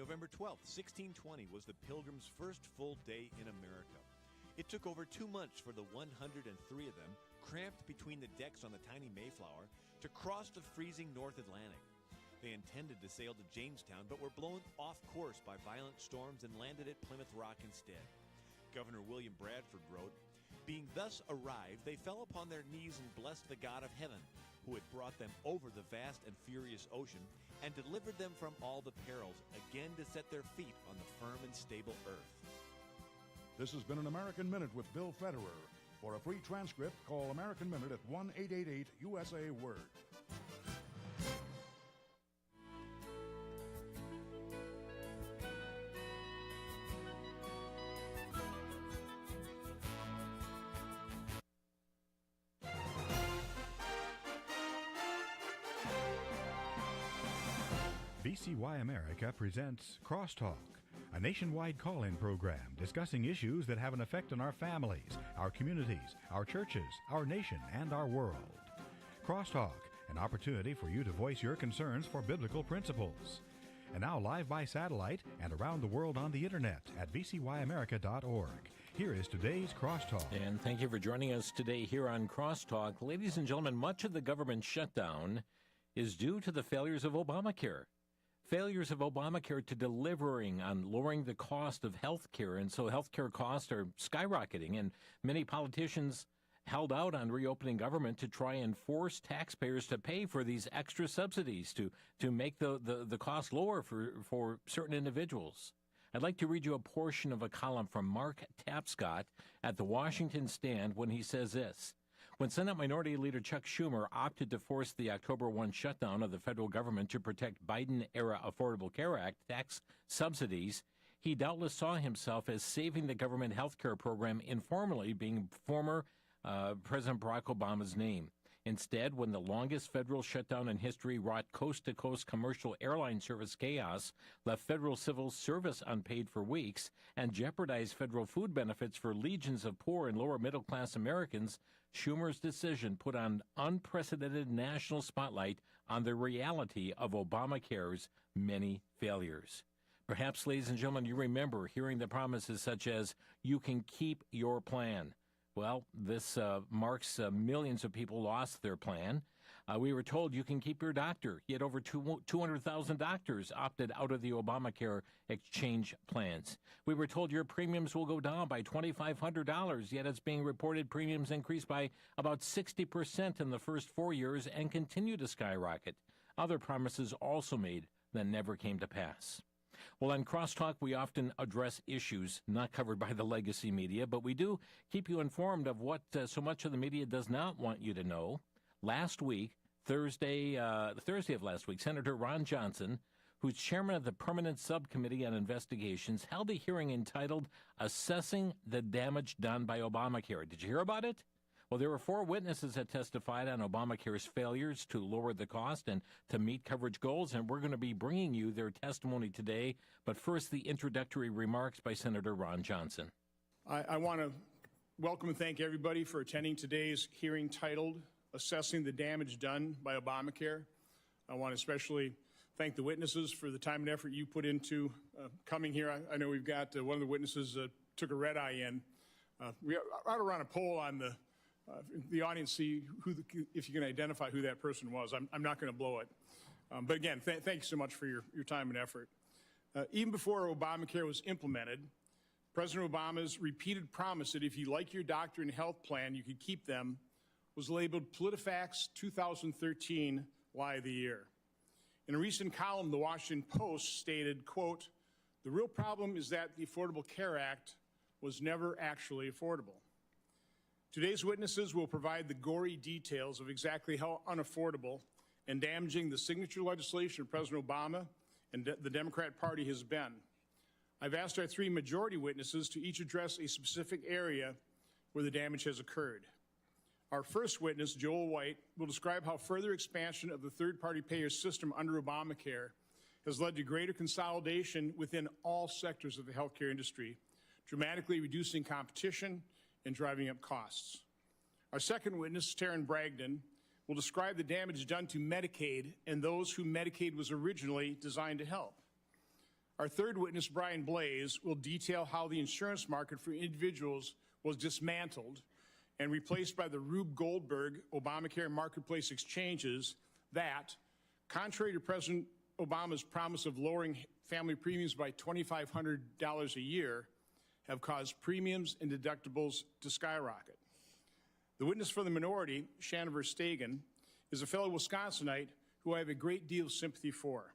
November 12th, 1620 was the Pilgrims' first full day in America. It took over 2 months for the 103 of them, cramped between the decks on the tiny Mayflower, to cross the freezing North Atlantic. They intended to sail to Jamestown, but were blown off course by violent storms and landed at Plymouth Rock instead. Governor William Bradford wrote, "Being thus arrived, they fell upon their knees and blessed the God of heaven, who had brought them over the vast and furious ocean, and delivered them from all the perils, again to set their feet on the firm and stable earth." This has been an American Minute with Bill Federer. For a free transcript, call American Minute at 1-888-USA-WORD. VCY America presents Crosstalk, a nationwide call-in program discussing issues that have an effect on our families, our communities, our churches, our nation, and our world. Crosstalk, an opportunity for you to voice your concerns for biblical principles. And now live by satellite and around the world on the internet at vcyamerica.org. Here is today's Crosstalk. And thank you for joining us today here on Crosstalk. Ladies and gentlemen, much of the government shutdown is due to the failures of Obamacare. Failures of Obamacare to delivering on lowering the cost of health care, and so health care costs are skyrocketing, and many politicians held out on reopening government to try and force taxpayers to pay for these extra subsidies to make the cost lower for certain individuals. I'd like to read you a portion of a column from Mark Tapscott at the Washington Stand when he says this. When Senate Minority Leader Chuck Schumer opted to force the October 1 shutdown of the federal government to protect Biden-era Affordable Care Act tax subsidies, he doubtless saw himself as saving the government health care program informally, being former President Barack Obama's name. Instead, when the longest federal shutdown in history wrought coast-to-coast commercial airline service chaos, left federal civil service unpaid for weeks, and jeopardized federal food benefits for legions of poor and lower-middle-class Americans, Schumer's decision put an unprecedented national spotlight on the reality of Obamacare's many failures. Perhaps, ladies and gentlemen, you remember hearing the promises such as, "You can keep your plan." Well, this marks millions of people lost their plan. We were told you can keep your doctor, yet over 200,000 doctors opted out of the Obamacare exchange plans. We were told your premiums will go down by $2,500, yet it's being reported premiums increased by about 60% in the first 4 years and continue to skyrocket. Other promises also made that never came to pass. Well, on Crosstalk, we often address issues not covered by the legacy media, but we do keep you informed of what so much of the media does not want you to know. Last week, Thursday of last week, Senator Ron Johnson, who's chairman of the Permanent Subcommittee on Investigations, held a hearing entitled Assessing the Damage Done by Obamacare. Did you hear about it? Well, there were 4 witnesses that testified on Obamacare's failures to lower the cost and to meet coverage goals, and we're going to be bringing you their testimony today. But first, the introductory remarks by Senator Ron Johnson. I want to welcome and thank everybody for attending today's hearing titled Assessing the Damage Done by Obamacare. I want to especially thank the witnesses for the time and effort you put into coming here. I know we've got one of the witnesses took a red eye in. We ought to run a poll on the audience, see if you can identify who that person was. I'm not going to blow it. But again, thank you so much for your time and effort. Even before Obamacare was implemented, President Obama's repeated promise that if you like your doctor and health plan, you could keep them, was labeled PolitiFact's 2013 Lie of the Year. In a recent column, the Washington Post stated, quote, "The real problem is that the Affordable Care Act was never actually affordable." Today's witnesses will provide the gory details of exactly how unaffordable and damaging the signature legislation of President Obama and the Democrat Party has been. I've asked our 3 majority witnesses to each address a specific area where the damage has occurred. Our first witness, Joel White, will describe how further expansion of the third-party payer system under Obamacare has led to greater consolidation within all sectors of the healthcare industry, dramatically reducing competition and driving up costs. Our second witness, Taryn Bragdon, will describe the damage done to Medicaid and those who Medicaid was originally designed to help. Our third witness, Brian Blaze, will detail how the insurance market for individuals was dismantled and replaced by the Rube Goldberg Obamacare marketplace exchanges that, contrary to President Obama's promise of lowering family premiums by $2,500 a year, have caused premiums and deductibles to skyrocket. The witness for the minority, Shannon Verstegen, is a fellow Wisconsinite who I have a great deal of sympathy for.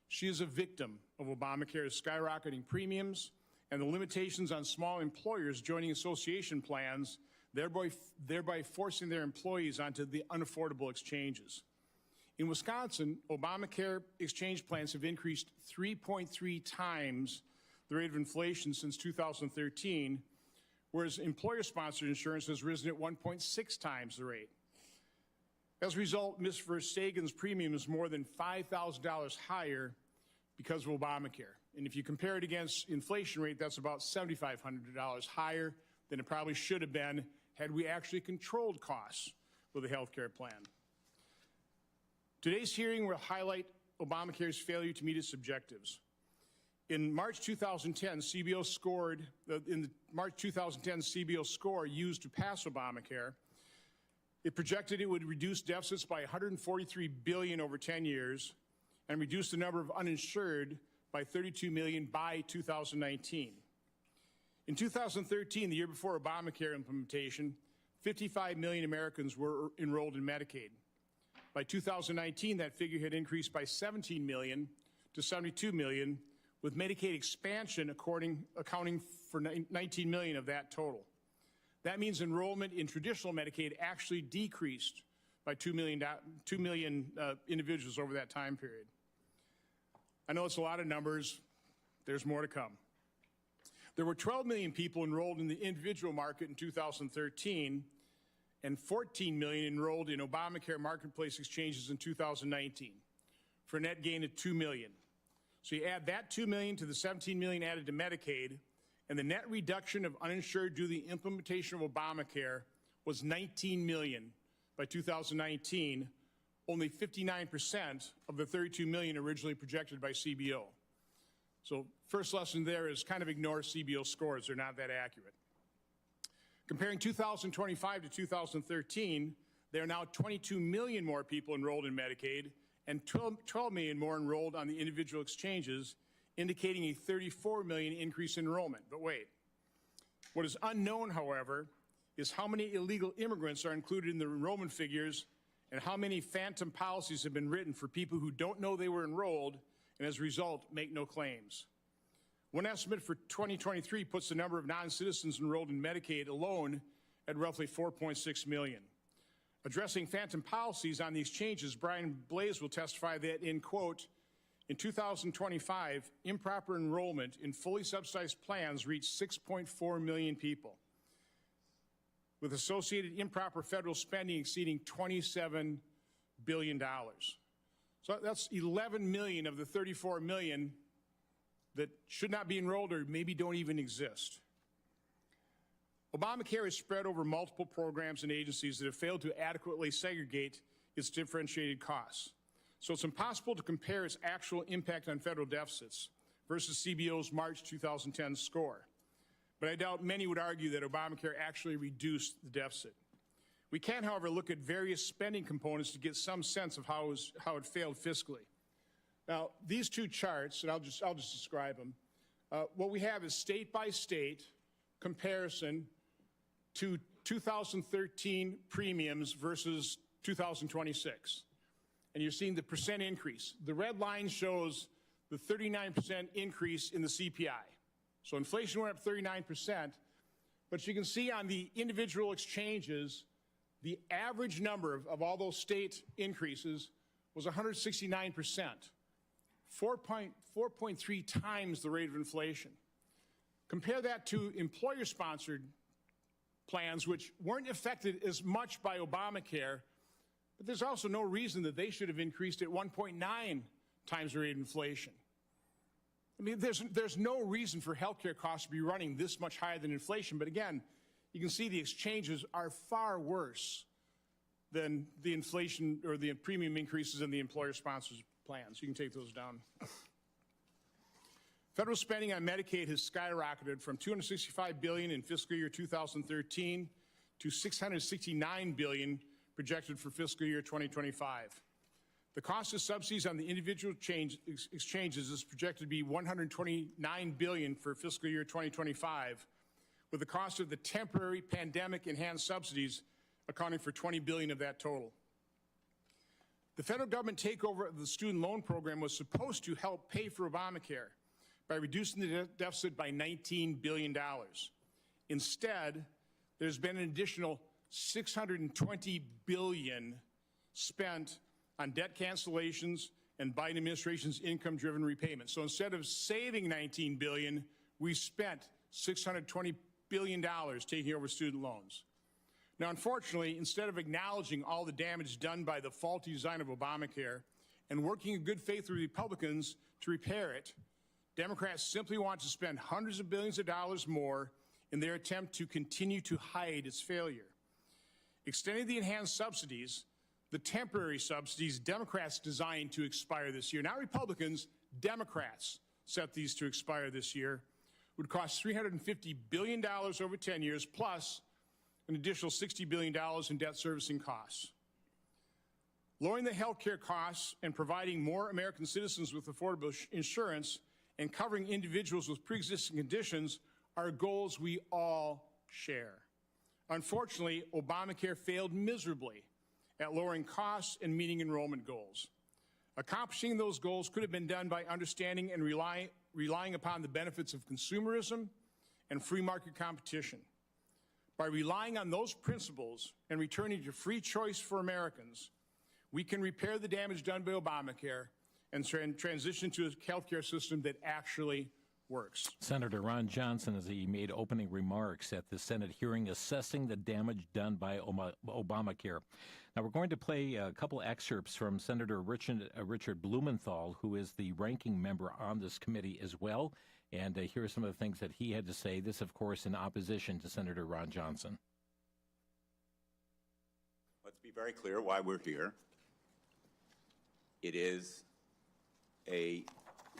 She is a victim of Obamacare's skyrocketing premiums and the limitations on small employers joining association plans, thereby forcing their employees onto the unaffordable exchanges. In Wisconsin, Obamacare exchange plans have increased 3.3 times the rate of inflation since 2013, whereas employer-sponsored insurance has risen at 1.6 times the rate. As a result, Ms. Verstegen's premium is more than $5,000 higher because of Obamacare. And if you compare it against inflation rate, that's about $7,500 higher than it probably should have been had we actually controlled costs with a health care plan. Today's hearing will highlight Obamacare's failure to meet its objectives. In March 2010, CBO scored, in the March 2010 CBO score used to pass Obamacare, it projected it would reduce deficits by $143 billion over 10 years and reduce the number of uninsured by 32 million by 2019. In 2013, the year before Obamacare implementation, 55 million Americans were enrolled in Medicaid. By 2019, that figure had increased by 17 million to 72 million, with Medicaid expansion accounting for 19 million of that total. That means enrollment in traditional Medicaid actually decreased by 2 million individuals over that time period. I know it's a lot of numbers. There's more to come. There were 12 million people enrolled in the individual market in 2013 and 14 million enrolled in Obamacare marketplace exchanges in 2019 for a net gain of 2 million. So you add that 2 million to the 17 million added to Medicaid, and the net reduction of uninsured due to the implementation of Obamacare was 19 million by 2019, only 59% of the 32 million originally projected by CBO. So first lesson there is kind of ignore CBO scores. They're not that accurate. Comparing 2025 to 2013, there are now 22 million more people enrolled in Medicaid and 12 million more enrolled on the individual exchanges, indicating a 34 million increase in enrollment. But wait, what is unknown, however, is how many illegal immigrants are included in the enrollment figures and how many phantom policies have been written for people who don't know they were enrolled and as a result make no claims. One estimate for 2023 puts the number of non-citizens enrolled in Medicaid alone at roughly 4.6 million. Addressing phantom policies on the exchanges, Brian Blaze will testify that in, quote, in 2025, improper enrollment in fully subsidized plans reached 6.4 million people, with associated improper federal spending exceeding $27 billion. So that's 11 million of the 34 million that should not be enrolled or maybe don't even exist. Obamacare is spread over multiple programs and agencies that have failed to adequately segregate its differentiated costs. So it's impossible to compare its actual impact on federal deficits versus CBO's March 2010 score. But I doubt many would argue that Obamacare actually reduced the deficit. We can, however, look at various spending components to get some sense of how it failed fiscally. Now, these two charts, and I'll just describe them. What we have is state-by-state comparison to 2013 premiums versus 2026. And you're seeing the percent increase. The red line shows the 39% increase in the CPI. So inflation went up 39%, but you can see on the individual exchanges, the average number of all those state increases was 169%, 4.3 times the rate of inflation. Compare that to employer-sponsored plans, which weren't affected as much by Obamacare, but there's also no reason that they should have increased at 1.9 times the rate of inflation. I mean, there's no reason for healthcare costs to be running this much higher than inflation, but again, you can see the exchanges are far worse than the inflation or the premium increases in the employer-sponsored plans. You can take those down. Federal spending on Medicaid has skyrocketed from $265 billion in fiscal year 2013 to $669 billion projected for fiscal year 2025. The cost of subsidies on the individual exchanges is projected to be $129 billion for fiscal year 2025, with the cost of the temporary pandemic-enhanced subsidies accounting for $20 billion of that total. The federal government takeover of the student loan program was supposed to help pay for Obamacare by reducing the deficit by $19 billion. Instead, there's been an additional $620 billion spent on debt cancellations and Biden administration's income-driven repayments. So instead of saving $19 billion, we spent $620 billion taking over student loans. Now, unfortunately, instead of acknowledging all the damage done by the faulty design of Obamacare and working in good faith with Republicans to repair it, Democrats simply want to spend hundreds of billions of dollars more in their attempt to continue to hide its failure. Extending the enhanced subsidies, the temporary subsidies Democrats designed to expire this year, not Republicans, Democrats set these to expire this year, would cost $350 billion over 10 years, plus an additional $60 billion in debt servicing costs. Lowering the health care costs and providing more American citizens with affordable insurance and covering individuals with pre-existing conditions are goals we all share. Unfortunately, Obamacare failed miserably at lowering costs and meeting enrollment goals. Accomplishing those goals could have been done by understanding and relying upon the benefits of consumerism and free market competition. By relying on those principles and returning to free choice for Americans, we can repair the damage done by Obamacare and transition to a health care system that actually works. Senator Ron Johnson, as he made opening remarks at the Senate hearing assessing the damage done by Obamacare. Now, we're going to play a couple excerpts from Senator Richard Blumenthal, who is the ranking member on this committee as well. And here are some of the things that he had to say. This, of course, in opposition to Senator Ron Johnson. Let's be very clear why we're here. It is a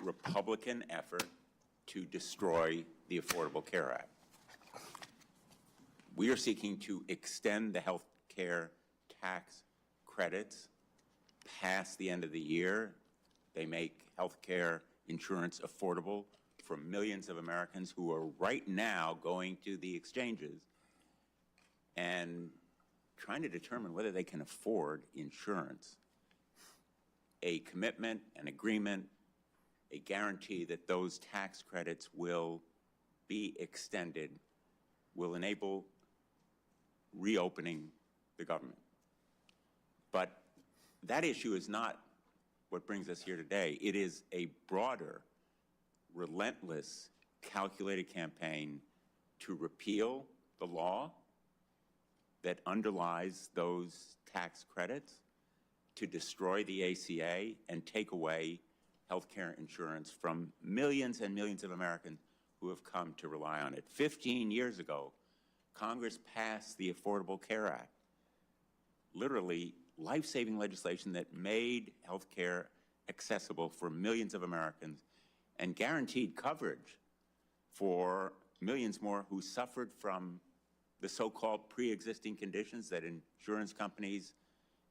Republican effort to destroy the Affordable Care Act. We are seeking to extend the health care tax credits past the end of the year. They make health care insurance affordable for millions of Americans who are right now going to the exchanges and trying to determine whether they can afford insurance. A commitment, an agreement, a guarantee that those tax credits will be extended will enable reopening the government. But that issue is not what brings us here today. It is a broader, relentless, calculated campaign to repeal the law that underlies those tax credits, to destroy the ACA and take away health care insurance from millions and millions of Americans who have come to rely on it. 15 years ago, Congress passed the Affordable Care Act, literally life-saving legislation that made health care accessible for millions of Americans and guaranteed coverage for millions more who suffered from the so-called pre-existing conditions that insurance companies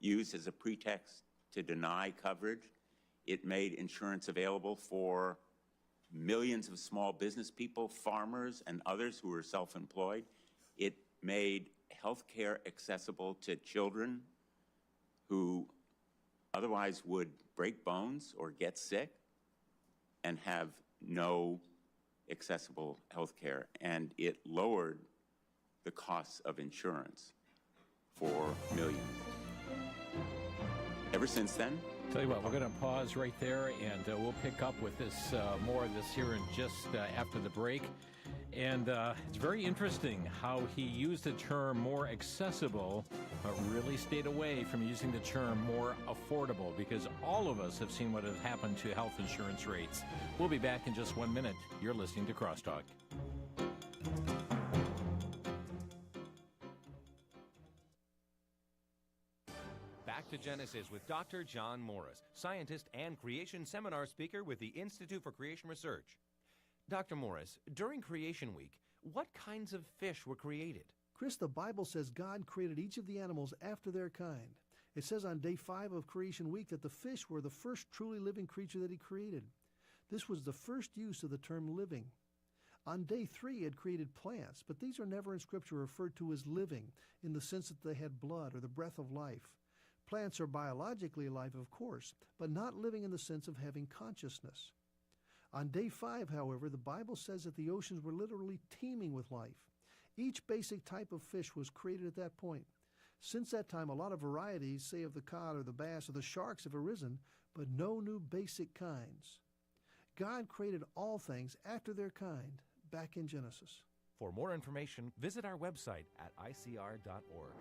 use as a pretext to deny coverage. It made insurance available for millions of small business people, farmers, and others who are self-employed. It made health care accessible to children who otherwise would break bones or get sick and have no accessible health care. And it lowered the costs of insurance for millions. Ever since then, Tell you what, we're going to pause right there, and we'll pick up with this more of this here in just after the break. And it's very interesting how he used the term more accessible, but really stayed away from using the term more affordable, because all of us have seen what has happened to health insurance rates. We'll be back in just 1 minute. You're listening to Crosstalk. Back to Genesis with Dr. John Morris, scientist and creation seminar speaker with the Institute for Creation Research. Dr. Morris, during Creation Week, what kinds of fish were created? Chris, the Bible says God created each of the animals after their kind. It says on day 5 of Creation Week that the fish were the first truly living creature that he created. This was the first use of the term living. On day 3, he had created plants, but these are never in Scripture referred to as living in the sense that they had blood or the breath of life. Plants are biologically alive, of course, but not living in the sense of having consciousness. On day 5, however, the Bible says that the oceans were literally teeming with life. Each basic type of fish was created at that point. Since that time, a lot of varieties, say of the cod or the bass or the sharks, have arisen, but no new basic kinds. God created all things after their kind back in Genesis. For more information, visit our website at icr.org.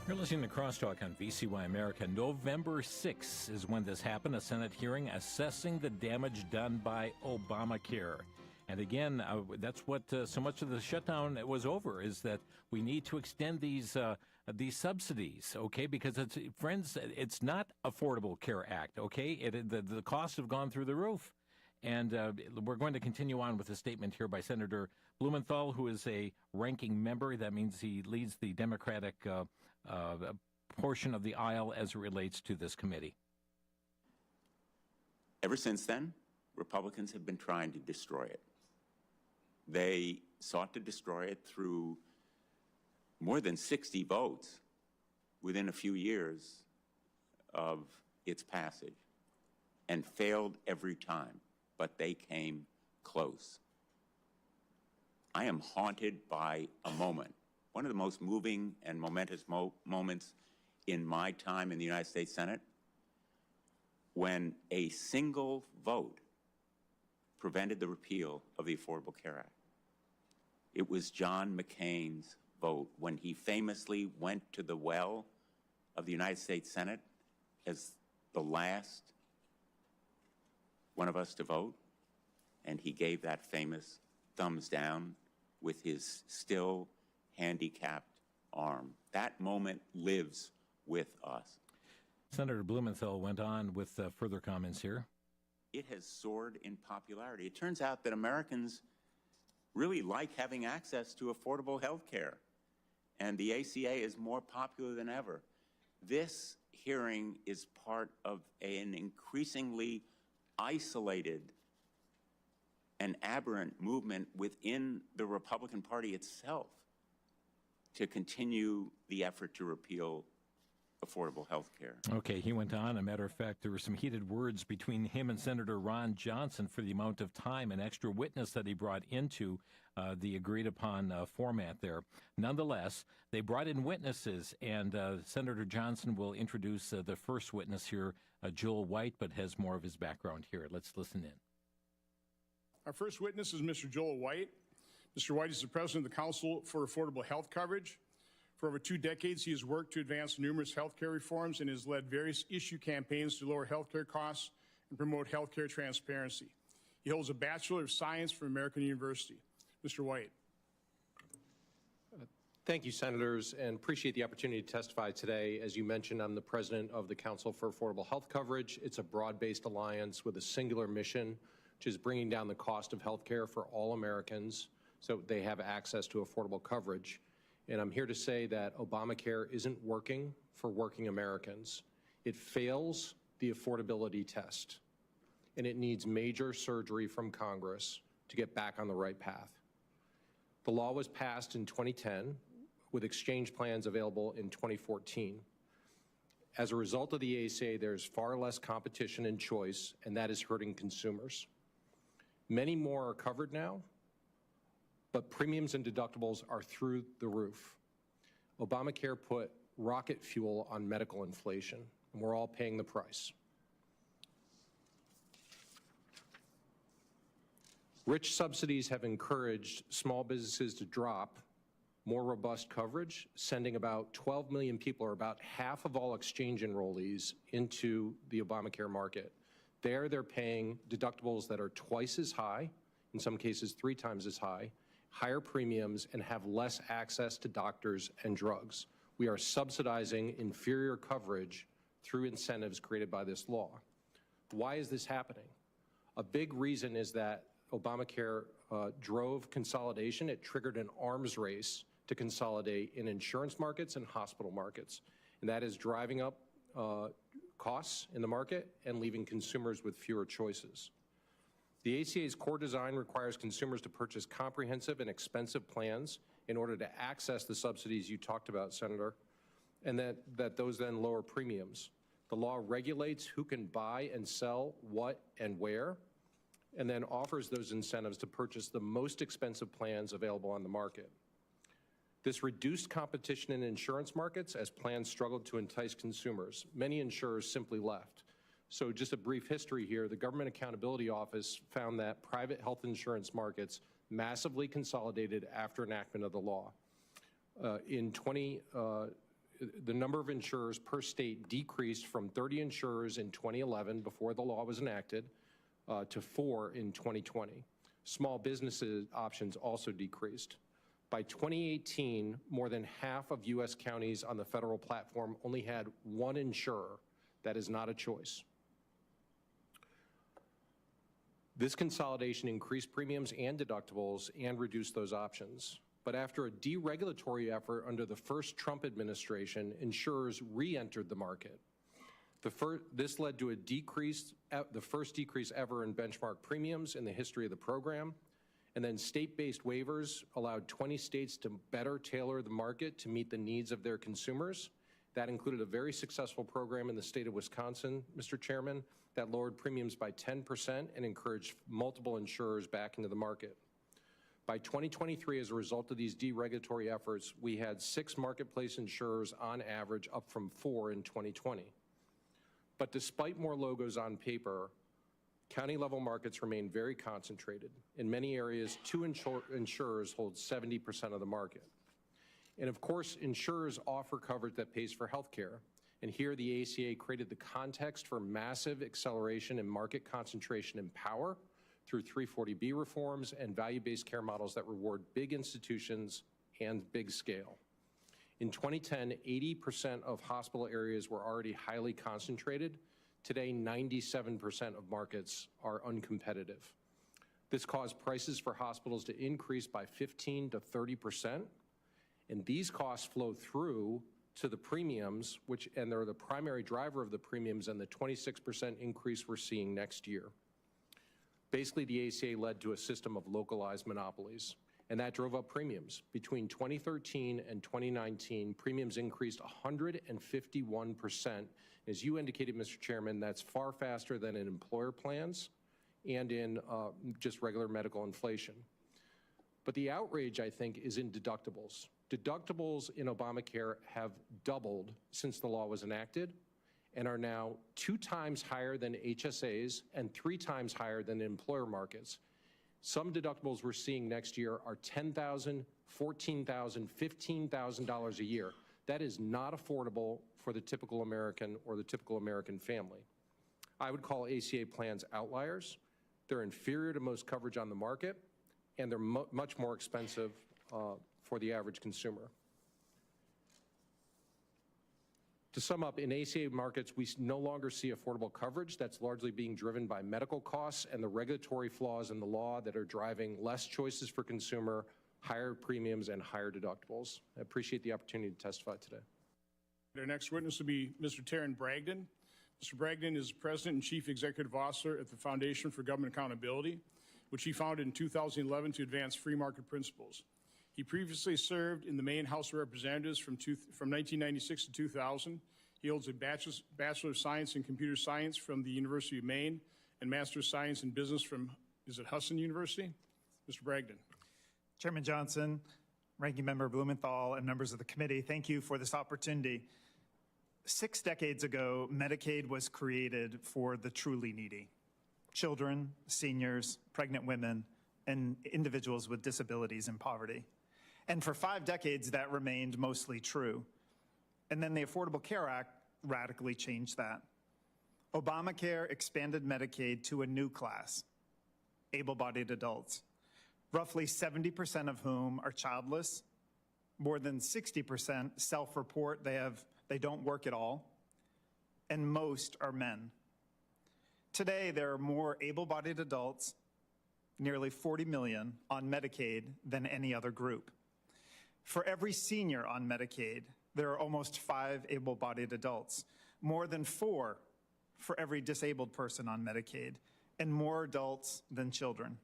You're listening to Crosstalk on VCY America. November 6th is when this happened, a Senate hearing assessing the damage done by Obamacare. And again, that's what so much of the shutdown was over, is that we need to extend these subsidies, okay? Because, it's not Affordable Care Act, okay? The costs have gone through the roof. And we're going to continue on with a statement here by Senator Blumenthal, who is a ranking member. That means he leads the Democratic portion of the aisle as it relates to this committee. Ever since then, Republicans have been trying to destroy it. They sought to destroy it through more than 60 votes within a few years of its passage, and failed every time, but they came close. I am haunted by a moment, one of the most moving and momentous moments in my time in the United States Senate, when a single vote prevented the repeal of the Affordable Care Act. It was John McCain's vote when he famously went to the well of the United States Senate as the last one of us to vote, and he gave that famous thumbs down with his still handicapped arm. That moment lives with us. Senator Blumenthal went on with further comments here. It has soared in popularity. It turns out that Americans really like having access to affordable health care, and the ACA is more popular than ever. This hearing is part of an increasingly isolated and aberrant movement within the Republican Party itself to continue the effort to repeal affordable health care. Okay, he went on. A matter of fact, there were some heated words between him and Senator Ron Johnson for the amount of time and extra witness that he brought into the agreed-upon format there. Nonetheless, they brought in witnesses, and Senator Johnson will introduce the first witness here, Joel White, but has more of his background here. Let's listen in. Our first witness is Mr. Joel White. Mr. White is the president of the Council for Affordable Health Coverage. For over 2 decades, he has worked to advance numerous health care reforms and has led various issue campaigns to lower health care costs and promote health care transparency. He holds a Bachelor of Science from American University. Mr. White. Thank you, Senators, and appreciate the opportunity to testify today. As you mentioned, I'm the president of the Council for Affordable Health Coverage. It's a broad-based alliance with a singular mission, which is bringing down the cost of health care for all Americans so they have access to affordable coverage. And I'm here to say that Obamacare isn't working for working Americans. It fails the affordability test, and it needs major surgery from Congress to get back on the right path. The law was passed in 2010 with exchange plans available in 2014. As a result of the ACA, there's far less competition and choice, and that is hurting consumers. Many more are covered now, but premiums and deductibles are through the roof. Obamacare put rocket fuel on medical inflation, and we're all paying the price. Rich subsidies have encouraged small businesses to drop more robust coverage, sending about 12 million people, or about half of all exchange enrollees, into the Obamacare market. There, they're paying deductibles that are twice as high, in some cases 3 times as high, higher premiums, and have less access to doctors and drugs. We are subsidizing inferior coverage through incentives created by this law. Why is this happening? A big reason is that Obamacare drove consolidation. It triggered an arms race to consolidate in insurance markets and hospital markets. And that is driving up costs in the market and leaving consumers with fewer choices. The ACA's core design requires consumers to purchase comprehensive and expensive plans in order to access the subsidies you talked about, Senator, and that those then lower premiums. The law regulates who can buy and sell what and where, and then offers those incentives to purchase the most expensive plans available on the market. This reduced competition in insurance markets as plans struggled to entice consumers. Many insurers simply left. So just a brief history here, the Government Accountability Office found that private health insurance markets massively consolidated after enactment of the law. The number of insurers per state decreased from 30 insurers in 2011, before the law was enacted, to 4 in 2020. Small businesses options also decreased. By 2018, more than half of U.S. counties on the federal platform only had one insurer. That is not a choice. This consolidation increased premiums and deductibles and reduced those options. But after a deregulatory effort under the first Trump administration, insurers re-entered the market. This led to the first decrease ever in benchmark premiums in the history of the program. And then state-based waivers allowed 20 states to better tailor the market to meet the needs of their consumers. That included a very successful program in the state of Wisconsin, Mr. Chairman, that lowered premiums by 10% and encouraged multiple insurers back into the market. By 2023, as a result of these deregulatory efforts, we had 6 marketplace insurers on average, up from 4 in 2020. But despite more logos on paper, county-level markets remain very concentrated. In many areas, 2 insurers hold 70% of the market. And of course, insurers offer coverage that pays for health care. And here the ACA created the context for massive acceleration in market concentration and power through 340B reforms and value-based care models that reward big institutions and big scale. In 2010, 80% of hospital areas were already highly concentrated. Today, 97% of markets are uncompetitive. This caused prices for hospitals to increase by 15 to 30%, and these costs flow through to the premiums, and they're the primary driver of the premiums and the 26% increase we're seeing next year. Basically, the ACA led to a system of localized monopolies, and that drove up premiums. Between 2013 and 2019, premiums increased 151%. As you indicated, Mr. Chairman, that's far faster than in employer plans and in just regular medical inflation. But the outrage, I think, is in deductibles. Deductibles in Obamacare have doubled since the law was enacted and are now 2 times higher than HSAs and 3 times higher than employer markets. Some deductibles we're seeing next year are $10,000, $14,000, $15,000 a year. That is not affordable for the typical American or the typical American family. I would call ACA plans outliers. They're inferior to most coverage on the market, and they're much more expensive for the average consumer. To sum up, in ACA markets, we no longer see affordable coverage. That's largely being driven by medical costs and the regulatory flaws in the law that are driving less choices for consumer, higher premiums, and higher deductibles. I appreciate the opportunity to testify today. Our next witness will be Mr. Taryn Bragdon. Mr. Bragdon is President and Chief Executive Officer at the Foundation for Government Accountability, which he founded in 2011 to advance free market principles. He previously served in the Maine House of Representatives from 1996 to 2000. He holds a Bachelor of Science in Computer Science from the University of Maine and Master of Science in Business from, is it Husson University? Mr. Bragdon. Chairman Johnson, Ranking Member Blumenthal, and members of the committee, thank you for this opportunity. 6 decades ago, Medicaid was created for the truly needy: children, seniors, pregnant women, and individuals with disabilities and poverty. And for 5 decades, that remained mostly true. And then the Affordable Care Act radically changed that. Obamacare expanded Medicaid to a new class: able-bodied adults. roughly 70% of whom are childless. More than 60% self-report they don't work at all, and most are men. Today, there are more able-bodied adults, nearly 40 million, on Medicaid than any other group. For every senior on Medicaid, there are almost 5 able-bodied adults, more than 4 for every disabled person on Medicaid, and more adults than children.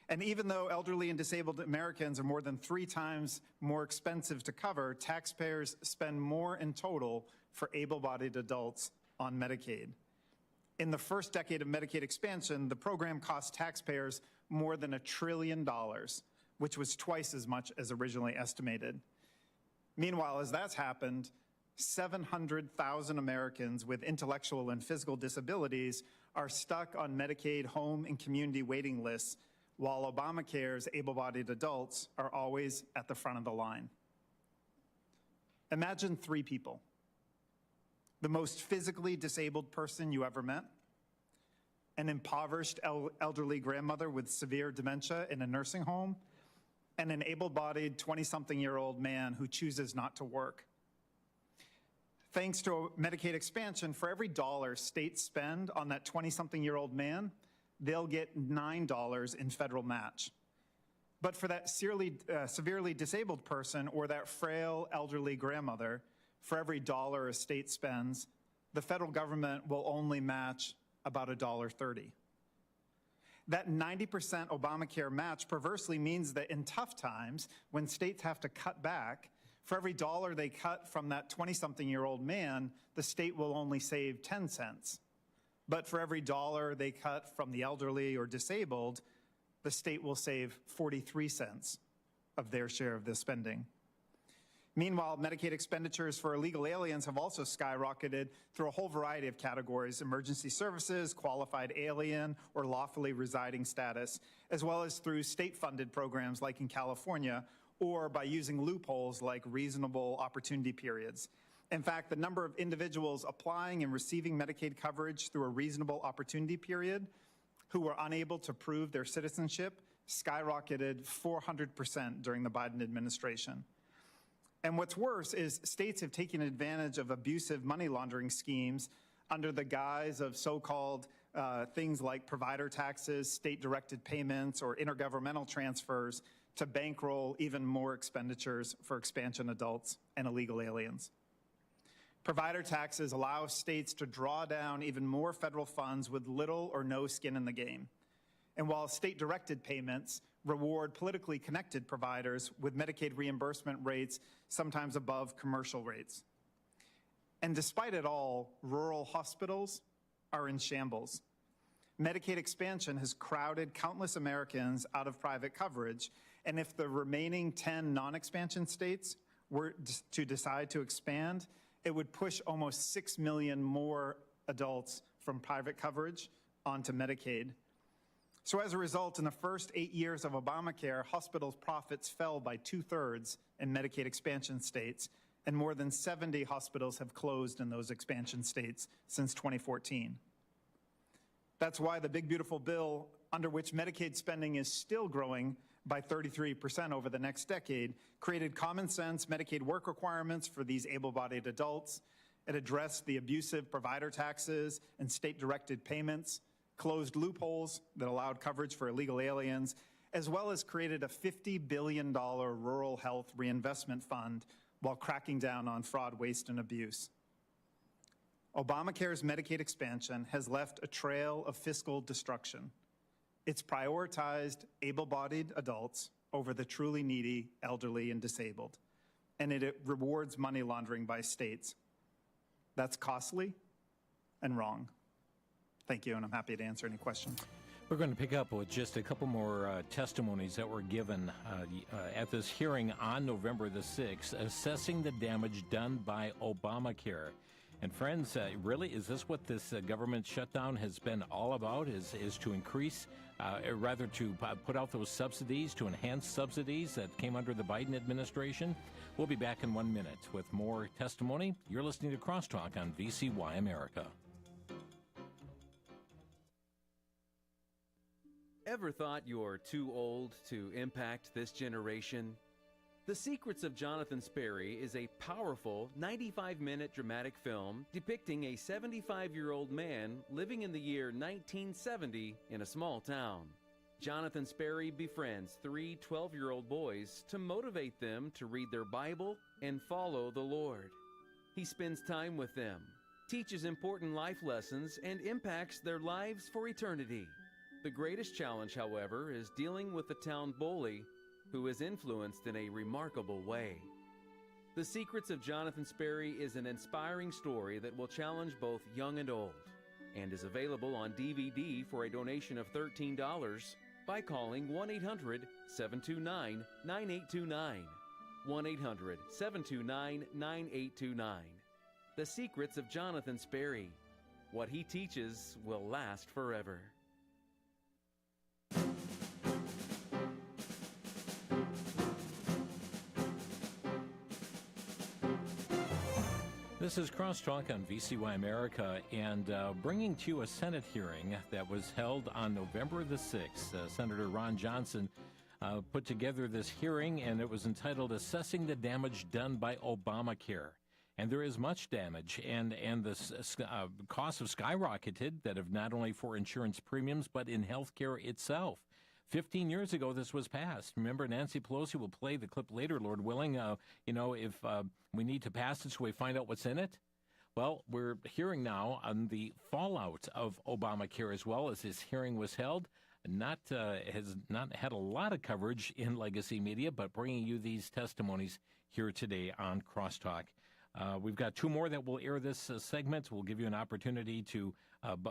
And even though elderly and disabled Americans are more than 3 times more expensive to cover, taxpayers spend more in total for able-bodied adults on Medicaid. In the first decade of Medicaid expansion, the program cost taxpayers more than $1 trillion, which was twice as much as originally estimated. Meanwhile, as that's happened, 700,000 Americans with intellectual and physical disabilities are stuck on Medicaid home and community waiting lists, while Obamacare's able-bodied adults are always at the front of the line. Imagine 3 people. The most physically disabled person you ever met, an impoverished elderly grandmother with severe dementia in a nursing home, and an able-bodied 20-something-year-old man who chooses not to work. Thanks to Medicaid expansion, for every dollar states spend on that 20-something-year-old man, they'll get $9 in federal match. But for that severely disabled person or that frail elderly grandmother, for every dollar a state spends, the federal government will only match about $1.30. That 90% Obamacare match perversely means that in tough times, when states have to cut back, for every dollar they cut from that 20-something-year-old man, the state will only save 10 cents. But for every dollar they cut from the elderly or disabled, the state will save 43 cents of their share of the spending. Meanwhile, Medicaid expenditures for illegal aliens have also skyrocketed through a whole variety of categories: emergency services, qualified alien, or lawfully residing status, as well as through state-funded programs like in California, or by using loopholes like reasonable opportunity periods. In fact, the number of individuals applying and receiving Medicaid coverage through a reasonable opportunity period who were unable to prove their citizenship skyrocketed 400% during the Biden administration. And what's worse is states have taken advantage of abusive money laundering schemes under the guise of so-called things like provider taxes, state-directed payments, or intergovernmental transfers to bankroll even more expenditures for expansion adults and illegal aliens. Provider taxes allow states to draw down even more federal funds with little or no skin in the game. And while state-directed payments reward politically connected providers with Medicaid reimbursement rates sometimes above commercial rates. And despite it all, rural hospitals are in shambles. Medicaid expansion has crowded countless Americans out of private coverage, and if the remaining 10 non-expansion states were to decide to expand, it would push almost 6 million more adults from private coverage onto Medicaid. So as a result, in the first 8 years of Obamacare, hospitals' profits fell by 2/3 in Medicaid expansion states, and more than 70 hospitals have closed in those expansion states since 2014. That's why the big, beautiful bill, under which Medicaid spending is still growing by 33% over the next decade, created common sense Medicaid work requirements for these able-bodied adults. It addressed the abusive provider taxes and state-directed payments, closed loopholes that allowed coverage for illegal aliens, as well as created a $50 billion rural health reinvestment fund while cracking down on fraud, waste, and abuse. Obamacare's Medicaid expansion has left a trail of fiscal destruction. It's prioritized able-bodied adults over the truly needy, elderly, and disabled, and it rewards money laundering by states. That's costly and wrong. Thank you, and I'm happy to answer any questions. We're going to pick up with just a couple more testimonies that were given at this hearing on November the 6th, assessing the damage done by Obamacare. And friends, really, is this what this government shutdown has been all about, is to increase, rather to put out those subsidies, to enhance subsidies that came under the Biden administration? We'll be back in 1 minute with more testimony. You're listening to Crosstalk on VCY America. Ever thought you're too old to impact this generation? The Secrets of Jonathan Sperry is a powerful 95-minute dramatic film depicting a 75-year-old man living in the year 1970 in a small town. Jonathan Sperry befriends 3 12-year-old boys to motivate them to read their Bible and follow the Lord. He spends time with them, teaches important life lessons, and impacts their lives for eternity. The greatest challenge, however, is dealing with the town bully who is influenced in a remarkable way. The Secrets of Jonathan Sperry is an inspiring story that will challenge both young and old, and is available on DVD for a donation of $13 by calling 1-800-729-9829. 1-800-729-9829. The Secrets of Jonathan Sperry. What he teaches will last forever. This is Crosstalk on VCY America, and bringing to you a Senate hearing that was held on November the 6th. Senator Ron Johnson put together this hearing, and it was entitled Assessing the Damage Done by Obamacare. And there is much damage, and the costs have skyrocketed that have not only for insurance premiums, but in health care itself. 15 years ago, this was passed. Remember, Nancy Pelosi will play the clip later, Lord willing, if we need to pass it so we find out what's in it. Well, we're hearing now on the fallout of Obamacare as well, as this hearing was held. Has not had a lot of coverage in legacy media, but bringing you these testimonies here today on Crosstalk. We've got 2 more that will air this segment. We'll give you an opportunity to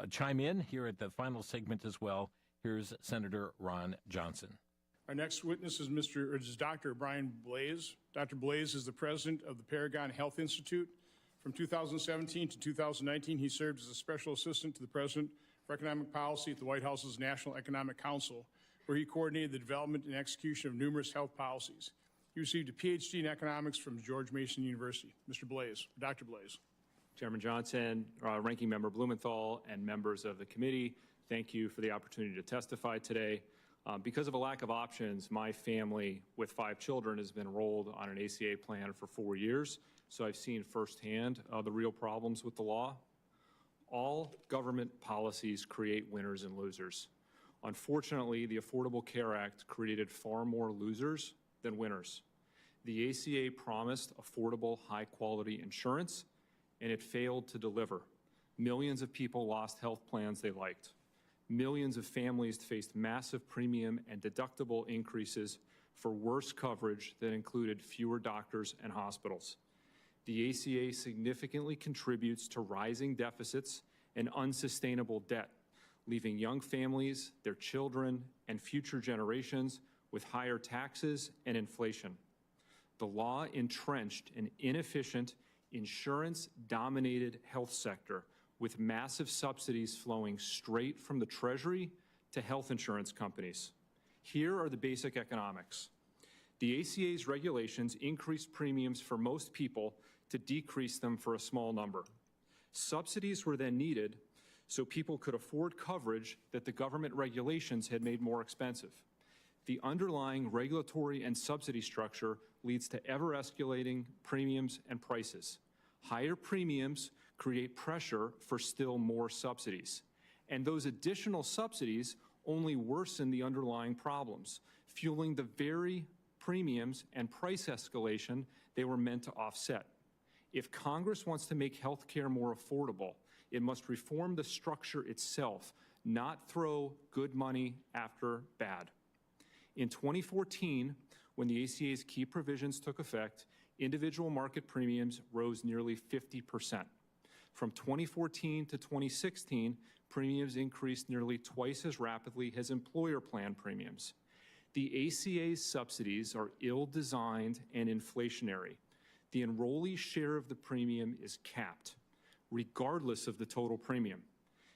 chime in here at the final segment as well. Here's Senator Ron Johnson. Our next witness is Dr. Brian Blaze. Dr. Blaze is the president of the Paragon Health Institute. From 2017 to 2019, he served as a special assistant to the president for economic policy at the White House's National Economic Council, where he coordinated the development and execution of numerous health policies. He received a PhD in economics from George Mason University. Mr. Blaze, Dr. Blaze. Chairman Johnson, Ranking Member Blumenthal, and members of the committee, thank you for the opportunity to testify today. Because of a lack of options, my family with 5 children has been enrolled on an ACA plan for 4 years, so I've seen firsthand the real problems with the law. All government policies create winners and losers. Unfortunately, the Affordable Care Act created far more losers than winners. The ACA promised affordable, high-quality insurance, and it failed to deliver. Millions of people lost health plans they liked. Millions of families faced massive premium and deductible increases for worse coverage that included fewer doctors and hospitals. The ACA significantly contributes to rising deficits and unsustainable debt, leaving young families, their children, and future generations with higher taxes and inflation. The law entrenched an inefficient, insurance-dominated health sector with massive subsidies flowing straight from the Treasury to health insurance companies. Here are the basic economics. The ACA's regulations increase premiums for most people to decrease them for a small number. Subsidies were then needed so people could afford coverage that the government regulations had made more expensive. The underlying regulatory and subsidy structure leads to ever-escalating premiums and prices. Higher premiums create pressure for still more subsidies. And those additional subsidies only worsen the underlying problems, fueling the very premiums and price escalation they were meant to offset. If Congress wants to make health care more affordable, it must reform the structure itself, not throw good money after bad. In 2014, when the ACA's key provisions took effect, individual market premiums rose nearly 50%. From 2014 to 2016, premiums increased nearly twice as rapidly as employer plan premiums. The ACA's subsidies are ill-designed and inflationary. The enrollee's share of the premium is capped, regardless of the total premium.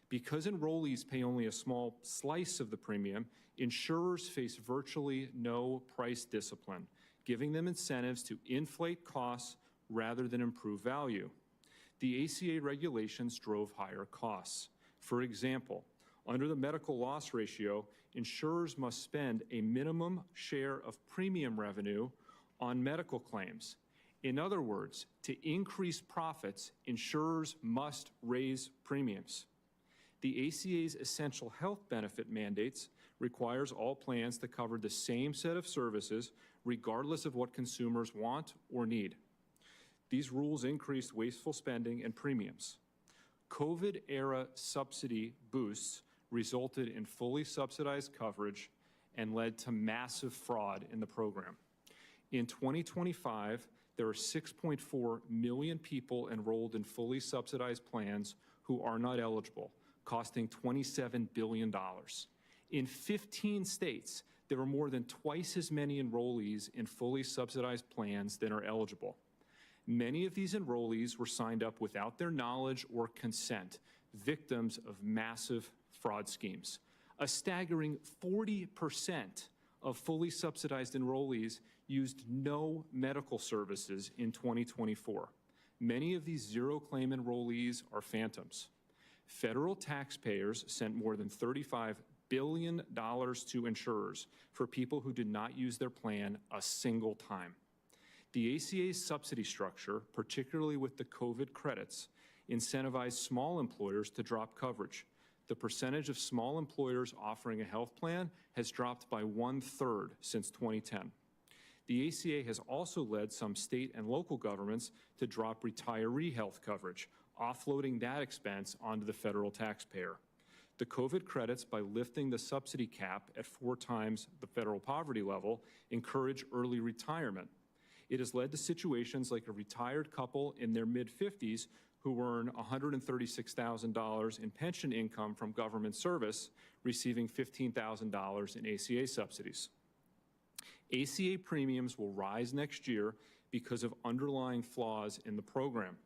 Because enrollees pay only a small slice of the premium, insurers face virtually no price discipline, giving them incentives to inflate costs rather than improve value. The ACA regulations drove higher costs. For example, Under the medical loss ratio, insurers must spend a minimum share of premium revenue on medical claims. In other words, to increase profits, insurers must raise premiums. The ACA's essential health benefit mandates requires all plans to cover the same set of services regardless of what consumers want or need. These rules increased wasteful spending and premiums. COVID-era subsidy boosts resulted in fully subsidized coverage and led to massive fraud in the program. In 2025, there are 6.4 million people enrolled in fully subsidized plans who are not eligible, costing $27 billion. In 15 states, there are more than twice as many enrollees in fully subsidized plans than are eligible. Many of these enrollees were signed up without their knowledge or consent, victims of massive fraud schemes. A staggering 40% of fully subsidized enrollees used no medical services in 2024. Many of these zero-claim enrollees are phantoms. Federal taxpayers sent more than $35 billion to insurers for people who did not use their plan a single time. The ACA's subsidy structure, particularly with the COVID credits, incentivized small employers to drop coverage. The percentage of small employers offering a health plan has dropped by 1/3 since 2010. The ACA has also led some state and local governments to drop retiree health coverage, offloading that expense onto the federal taxpayer. The COVID credits, by lifting the subsidy cap at 4 times the federal poverty level, encourage early retirement. It has led to situations like a retired couple in their mid-50s who earn $136,000 in pension income from government service, receiving $15,000 in ACA subsidies. ACA premiums will rise next year because of underlying flaws in the program.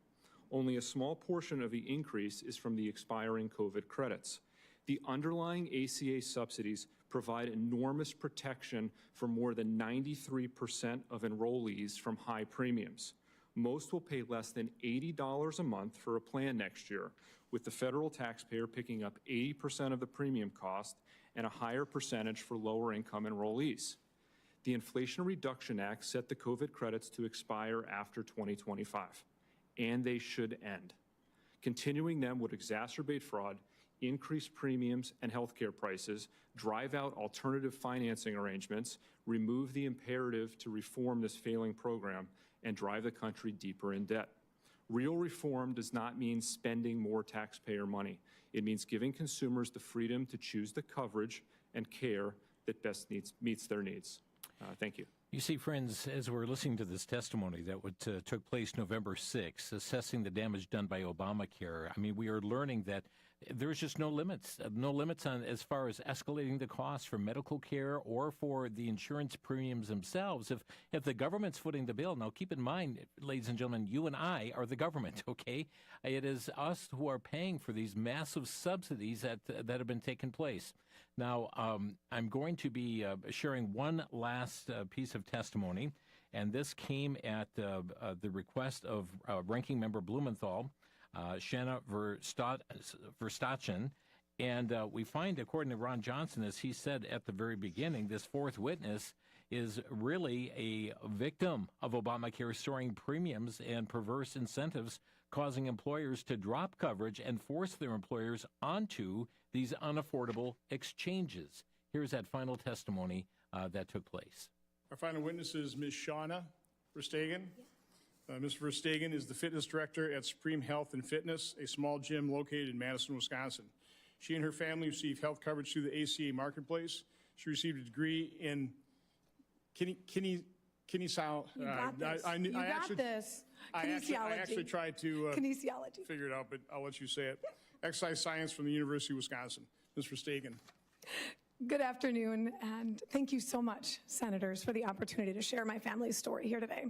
Only a small portion of the increase is from the expiring COVID credits. The underlying ACA subsidies provide enormous protection for more than 93% of enrollees from high premiums. Most will pay less than $80 a month for a plan next year, with the federal taxpayer picking up 80% of the premium cost and a higher percentage for lower-income enrollees. The Inflation Reduction Act set the COVID credits to expire after 2025, and they should end. Continuing them would exacerbate fraud, increase premiums and healthcare prices, drive out alternative financing arrangements, remove the imperative to reform this failing program, and drive the country deeper in debt. Real reform does not mean spending more taxpayer money. It means giving consumers the freedom to choose the coverage and care that best meets their needs. Thank you. You see, friends, as we're listening to this testimony that took place November 6th, assessing the damage done by Obamacare, I mean, we are learning that there's just no limits on as far as escalating the costs for medical care or for the insurance premiums themselves. If the government's footing the bill, now keep in mind, ladies and gentlemen, you and I are the government, okay? It is us who are paying for these massive subsidies that have been taking place. Now, I'm going to be sharing one last piece of testimony, and this came at the request of Ranking Member Blumenthal, Shanna Verstappen, and we find, according to Ron Johnson, as he said at the very beginning, this fourth witness is really a victim of Obamacare soaring premiums and perverse incentives, causing employers to drop coverage and force their employers onto these unaffordable exchanges. Here's that final testimony that took place. Our final witness is Ms. Shauna Verstappen. Ms. Verstappen is the fitness director at Supreme Health and Fitness, a small gym located in Madison, Wisconsin. She and her family receive health coverage through the ACA marketplace. She received a degree in kinesiology. You got this. Kinesiology. I actually tried to kinesiology. Figure it out, but I'll let you say it. Exercise science from the University of Wisconsin. Ms. Verstappen. Good afternoon, and thank you so much, Senators, for the opportunity to share my family's story here today.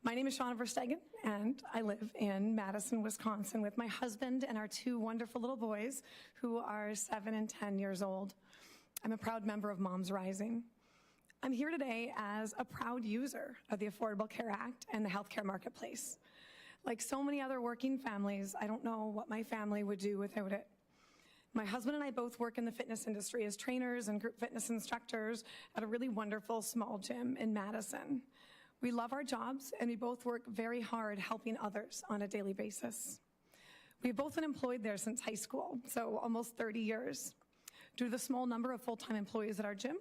My name is Shauna Verstappen, and I live in Madison, Wisconsin, with my husband and our 2 wonderful little boys, who are 7 and 10 years old. I'm a proud member of Moms Rising. I'm here today as a proud user of the Affordable Care Act and the healthcare marketplace. Like so many other working families, I don't know what my family would do without it. My husband and I both work in the fitness industry as trainers and group fitness instructors at a really wonderful small gym in Madison. We love our jobs, and we both work very hard helping others on a daily basis. We've both been employed there since high school, so almost 30 years. Due to the small number of full-time employees at our gym,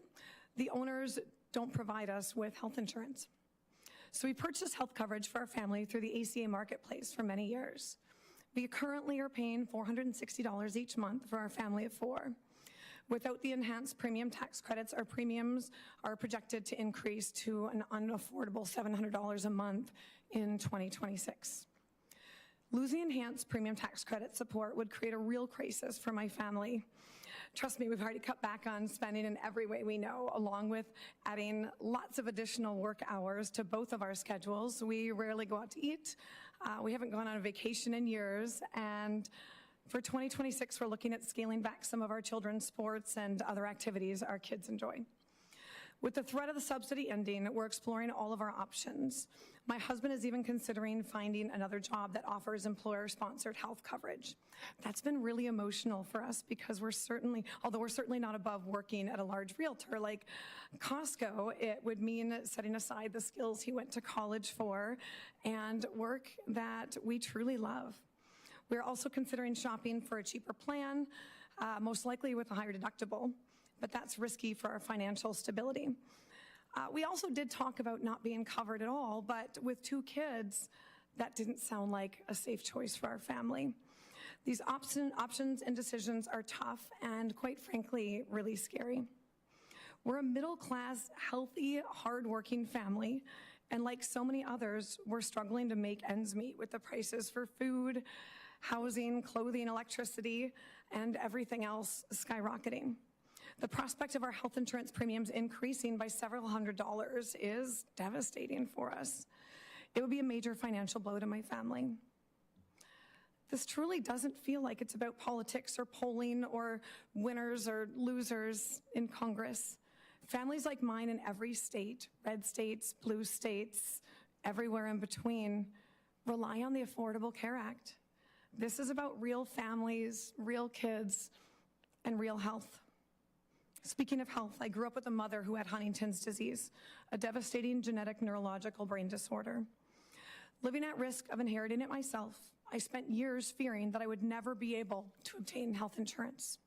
the owners don't provide us with health insurance. So we purchased health coverage for our family through the ACA marketplace for many years. We currently are paying $460 each month for our family of 4. Without the enhanced premium tax credits, our premiums are projected to increase to an unaffordable $700 a month in 2026. Losing enhanced premium tax credit support would create a real crisis for my family. Trust me, we've already cut back on spending in every way we know, along with adding lots of additional work hours to both of our schedules. We rarely go out to eat. We haven't gone on a vacation in years, and for 2026, we're looking at scaling back some of our children's sports and other activities our kids enjoy. With the threat of the subsidy ending, we're exploring all of our options. My husband is even considering finding another job that offers employer-sponsored health coverage. That's been really emotional for us because although we're certainly not above working at a large realtor like Costco, it would mean setting aside the skills he went to college for and work that we truly love. We're also considering shopping for a cheaper plan, most likely with a higher deductible, but that's risky for our financial stability. We also did talk about not being covered at all, but with 2 kids, that didn't sound like a safe choice for our family. These options and decisions are tough and, quite frankly, really scary. We're a middle-class, healthy, hard-working family, and like so many others, we're struggling to make ends meet with the prices for food, housing, clothing, electricity, and everything else skyrocketing. The prospect of our health insurance premiums increasing by several $100s is devastating for us. It would be a major financial blow to my family. This truly doesn't feel like it's about politics or polling or winners or losers in Congress. Families like mine in every state, red states, blue states, everywhere in between, rely on the Affordable Care Act. This is about real families, real kids, and real health. Speaking of health, I grew up with a mother who had Huntington's disease, a devastating genetic neurological brain disorder. Living at risk of inheriting it myself, I spent years fearing that I would never be able to obtain health insurance.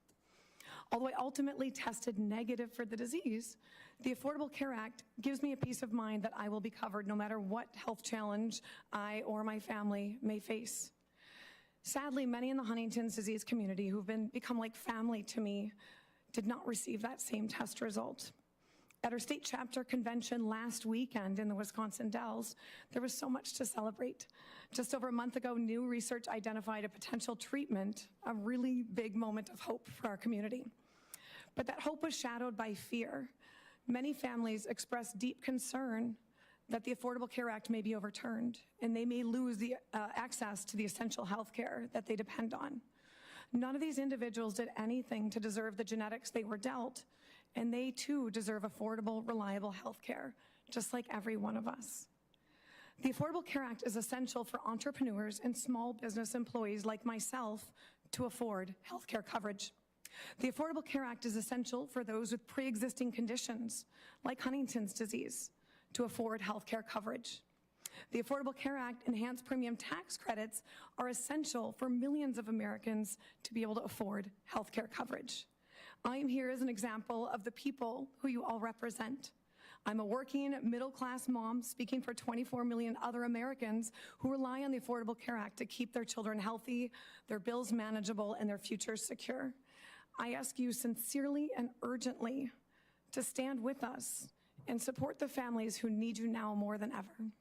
Although I ultimately tested negative for the disease, the Affordable Care Act gives me a peace of mind that I will be covered no matter what health challenge I or my family may face. Sadly, many in the Huntington's disease community who've become like family to me did not receive that same test result. At our state chapter convention last weekend in the Wisconsin Dells, there was so much to celebrate. Just over a month ago, new research identified a potential treatment, a really big moment of hope for our community. But that hope was shadowed by fear. Many families expressed deep concern that the Affordable Care Act may be overturned and they may lose the access to the essential health care that they depend on. None of these individuals did anything to deserve the genetics they were dealt, and they too deserve affordable, reliable health care, just like every one of us. The Affordable Care Act is essential for entrepreneurs and small business employees like myself to afford health care coverage. The Affordable Care Act is essential for those with pre-existing conditions like Huntington's disease to afford health care coverage. The Affordable Care Act enhanced premium tax credits are essential for millions of Americans to be able to afford health care coverage. I am here as an example of the people who you all represent. I'm a working middle-class mom speaking for 24 million other Americans who rely on the Affordable Care Act to keep their children healthy, their bills manageable, and their futures secure. I ask you sincerely and urgently to stand with us and support the families who need you now more than ever.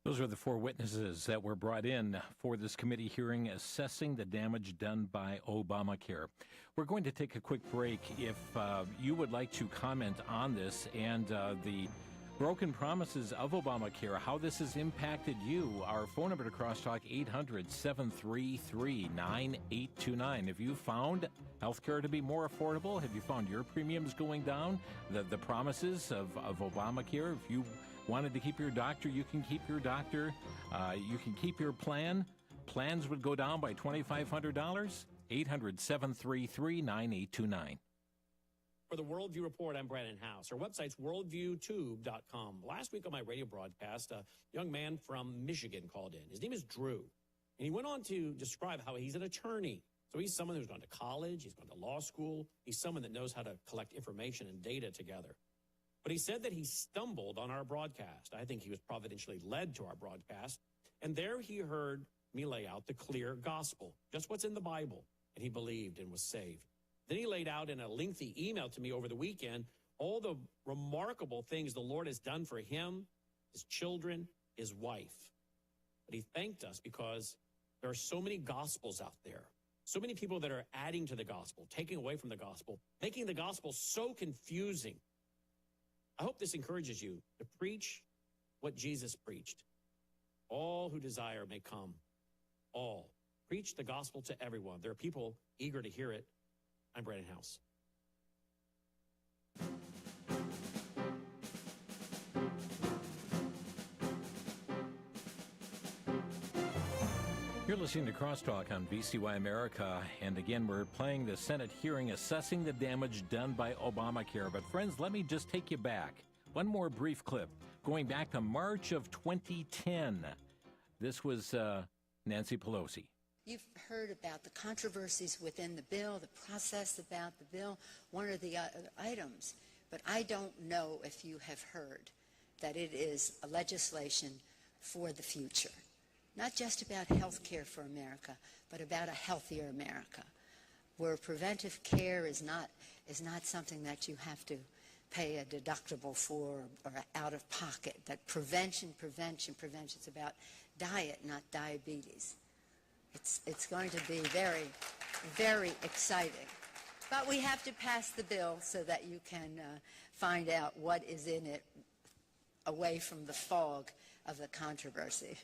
Those are the 4 witnesses that were brought in for this committee hearing assessing the damage done by Obamacare. We're going to take a quick break. If you would like to comment on this and the broken promises of Obamacare, how this has impacted you, our phone number to Crosstalk, 800-733-9829. Have you found health care to be more affordable? Have you found your premiums going down? The promises of Obamacare, if you wanted to keep your doctor, you can keep your doctor. You can keep your plan. Plans would go down by $2,500. 800-733-9829. For the Worldview Report, I'm Brandon House. Our website's worldviewtube.com. Last week on my radio broadcast, a young man from Michigan called in. His name is Drew. And he went on to describe how he's an attorney. So he's someone who's gone to college, he's gone to law school, he's someone that knows how to collect information and data together. But he said that he stumbled on our broadcast. I think he was providentially led to our broadcast. And there he heard me lay out the clear gospel, just what's in the Bible. And he believed and was saved. Then he laid out in a lengthy email to me over the weekend all the remarkable things the Lord has done for him, his children, his wife. But he thanked us because there are so many gospels out there, so many people that are adding to the gospel, taking away from the gospel, making the gospel so confusing. I hope this encourages you to preach what Jesus preached. All who desire may come. All. Preach the gospel to everyone. There are people eager to hear it. I'm Brandon House. You're listening to Crosstalk on VCY America, and again, we're playing the Senate hearing assessing the damage done by Obamacare. But friends, let me just take you back. One more brief clip, going back to March of 2010. This was Nancy Pelosi. You've heard about the controversies within the bill, the process about the bill, one or the other items. But I don't know if you have heard that it is a legislation for the future. Not just about health care for America, but about a healthier America, where preventive care is not something that you have to pay a deductible for or out of pocket. That prevention. It's about diet, not diabetes. It's going to be very, very exciting. But we have to pass the bill so that you can find out what is in it away from the fog of the controversy.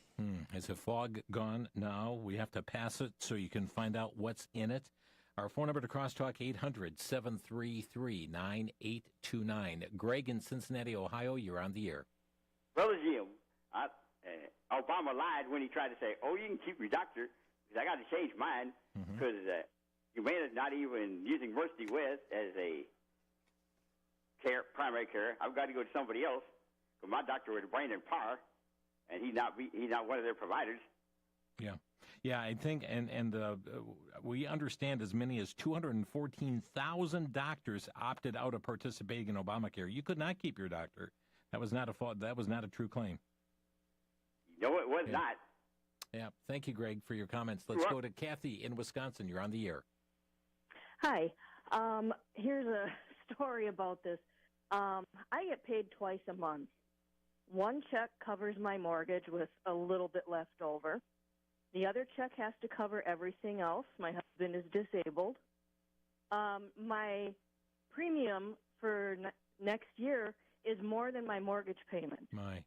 Is the fog gone now? We have to pass it so you can find out what's in it. Our phone number to Crosstalk, 800-733-9829. Greg in Cincinnati, Ohio, you're on the air. Brother Jim, Obama lied when he tried to say, oh, you can keep your doctor, because I got to change mine, because Humana's not even using Mercy West as a primary care. I've got to go to somebody else, because my doctor was brain and power, and he's not one of their providers. Yeah, I think, and we understand as many as 214,000 doctors opted out of participating in Obamacare. You could not keep your doctor. That was not a true claim. No, it was not. Yeah, thank you, Greg, for your comments. Let's go to Kathy in Wisconsin. You're on the air. Hi. Here's a story about this. I get paid twice a month. One check covers my mortgage with a little bit left over. The other check has to cover everything else. My husband is disabled. My premium for next year is more than my mortgage payment. My.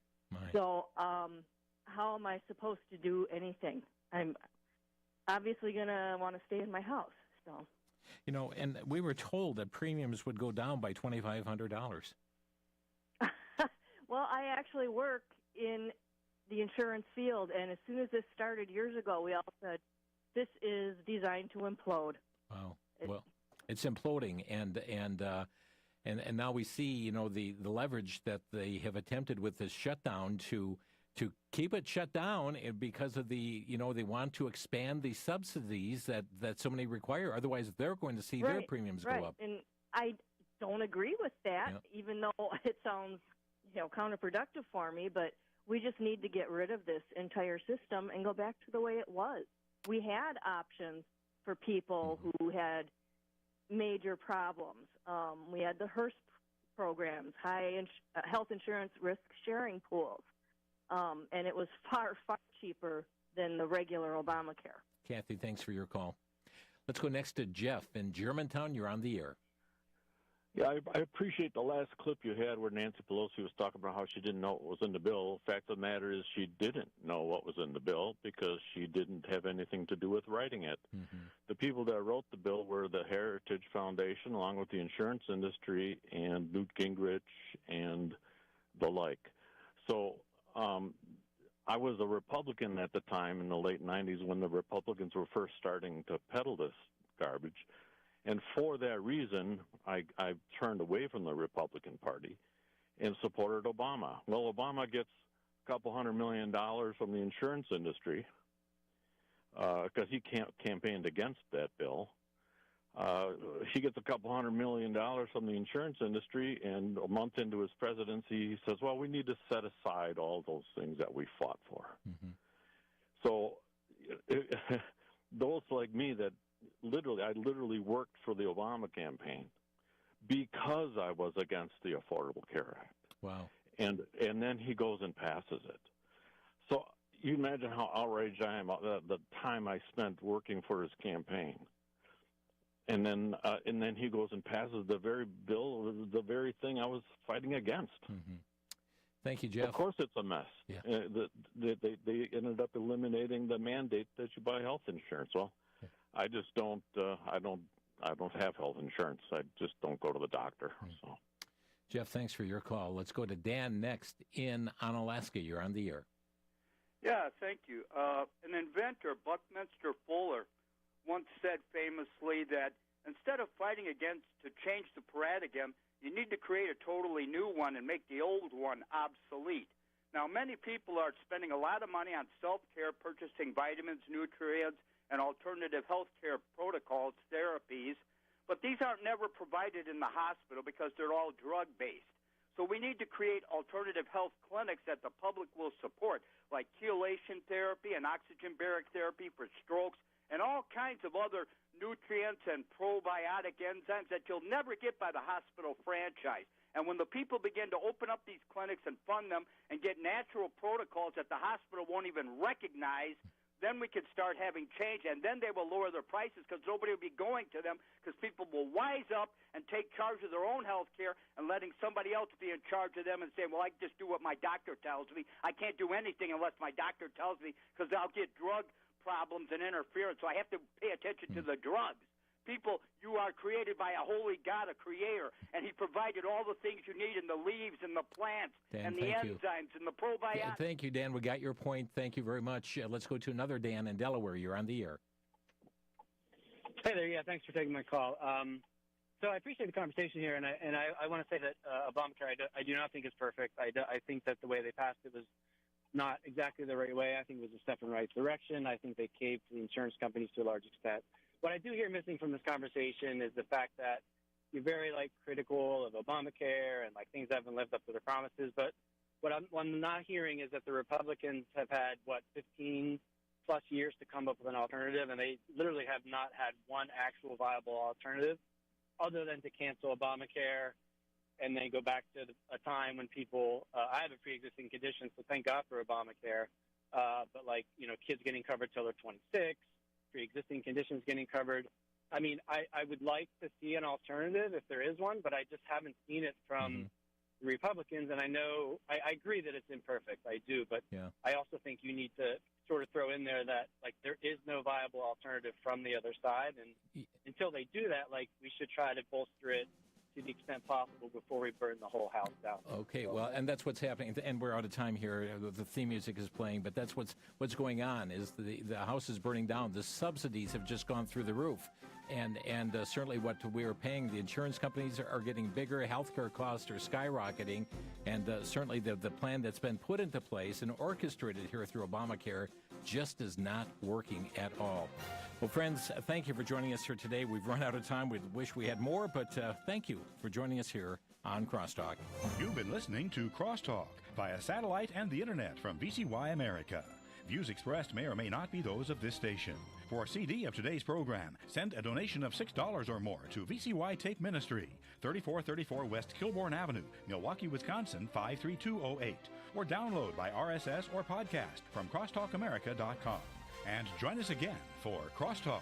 So how am I supposed to do anything? I'm obviously going to want to stay in my house. So. And we were told that premiums would go down by $2,500. Well, I actually work in the insurance field, and as soon as this started years ago, we all said, this is designed to implode. Wow. Well, it's imploding, and now we see, the leverage that they have attempted with this shutdown to keep it shut down because of the, they want to expand the subsidies that so many require. Otherwise, they're going to see their premiums go up. And I don't agree with that, even though it sounds, counterproductive for me, but we just need to get rid of this entire system and go back to the way it was. We had options for people who had major problems. We had the HRSA programs, health insurance risk sharing pools, and it was far, far cheaper than the regular Obamacare. Kathy, thanks for your call. Let's go next to Jeff in Germantown. You're on the air. Yeah, I appreciate the last clip you had where Nancy Pelosi was talking about how she didn't know what was in the bill. The fact of the matter is she didn't know what was in the bill because she didn't have anything to do with writing it. The people that wrote the bill were the Heritage Foundation, along with the insurance industry, and Newt Gingrich and the like. So I was a Republican at the time in the late 90s when the Republicans were first starting to peddle this garbage. And for that reason, I turned away from the Republican Party and supported Obama. Well, Obama gets a couple $100 million from the insurance industry because he campaigned against that bill. He gets a couple $100 million from the insurance industry, and a month into his presidency, he says, well, we need to set aside all those things that we fought for. Mm-hmm. So those like me that I literally worked for the Obama campaign because I was against the Affordable Care Act. Wow. And then he goes and passes it. So you imagine how outraged I am the time I spent working for his campaign. And then he goes and passes the very bill, the very thing I was fighting against. Mm-hmm. Thank you, Jeff. Of course it's a mess. Yeah. They ended up eliminating the mandate that you buy health insurance. Well, I just don't. I don't have health insurance. I just don't go to the doctor. So, Jeff, thanks for your call. Let's go to Dan next in Onalaska. You're on the air. Yeah, thank you. An inventor, Buckminster Fuller, once said famously that instead of fighting to change the paradigm, you need to create a totally new one and make the old one obsolete. Now, many people are spending a lot of money on self-care, purchasing vitamins, nutrients, and alternative health care protocols, therapies, but these aren't never provided in the hospital because they're all drug-based. So we need to create alternative health clinics that the public will support, like chelation therapy and oxygen baric therapy for strokes, and all kinds of other nutrients and probiotic enzymes that you'll never get by the hospital franchise. And when the people begin to open up these clinics and fund them and get natural protocols that the hospital won't even recognize, then we can start having change, and then they will lower their prices because nobody will be going to them because people will wise up and take charge of their own health care and letting somebody else be in charge of them and say, well, I just do what my doctor tells me. I can't do anything unless my doctor tells me because I'll get drug problems and interference, so I have to pay attention to the drugs. People, you are created by a holy God, a creator, and he provided all the things you need in the leaves and the plants and the enzymes and the probiotics. Thank you, Dan. We got your point. Thank you very much. Let's go to another Dan in Delaware. You're on the air. Hey there. Yeah, thanks for taking my call. So I appreciate the conversation here, and I want to say that Obamacare, I do not think is perfect. I think that the way they passed it was not exactly the right way. I think it was a step in the right direction. I think they caved to the insurance companies to a large extent. What I do hear missing from this conversation is the fact that you're very critical of Obamacare and things haven't lived up to their promises. But what I'm not hearing is that the Republicans have had 15 plus years to come up with an alternative, and they literally have not had one actual viable alternative other than to cancel Obamacare and then go back to a time when people I have a pre-existing condition, so thank God for Obamacare. But kids getting covered till they're 26. Pre-existing conditions getting covered. I mean, I would like to see an alternative if there is one, but I just haven't seen it from the Republicans. And I know, I agree that it's imperfect. I do, but I also think you need to sort of throw in there that there is no viable alternative from the other side. And until they do that, we should try to bolster it to the extent possible before we burn the whole house down. Okay, well, and that's what's happening. And we're out of time here. The theme music is playing, but that's what's going on is the house is burning down. The subsidies have just gone through the roof. And certainly what we are paying, the insurance companies are getting bigger, healthcare costs are skyrocketing, and certainly the plan that's been put into place and orchestrated here through Obamacare just is not working at all. Well, friends, thank you for joining us here today. We've run out of time. We wish we had more, but thank you for joining us here on Crosstalk. You've been listening to Crosstalk via satellite and the internet from VCY America. Views expressed may or may not be those of this station. For a CD of today's program, send a donation of $6 or more to VCY Tape Ministry, 3434 West Kilbourne Avenue, Milwaukee, Wisconsin, 53208, or download by RSS or podcast from crosstalkamerica.com. And join us again for Crosstalk.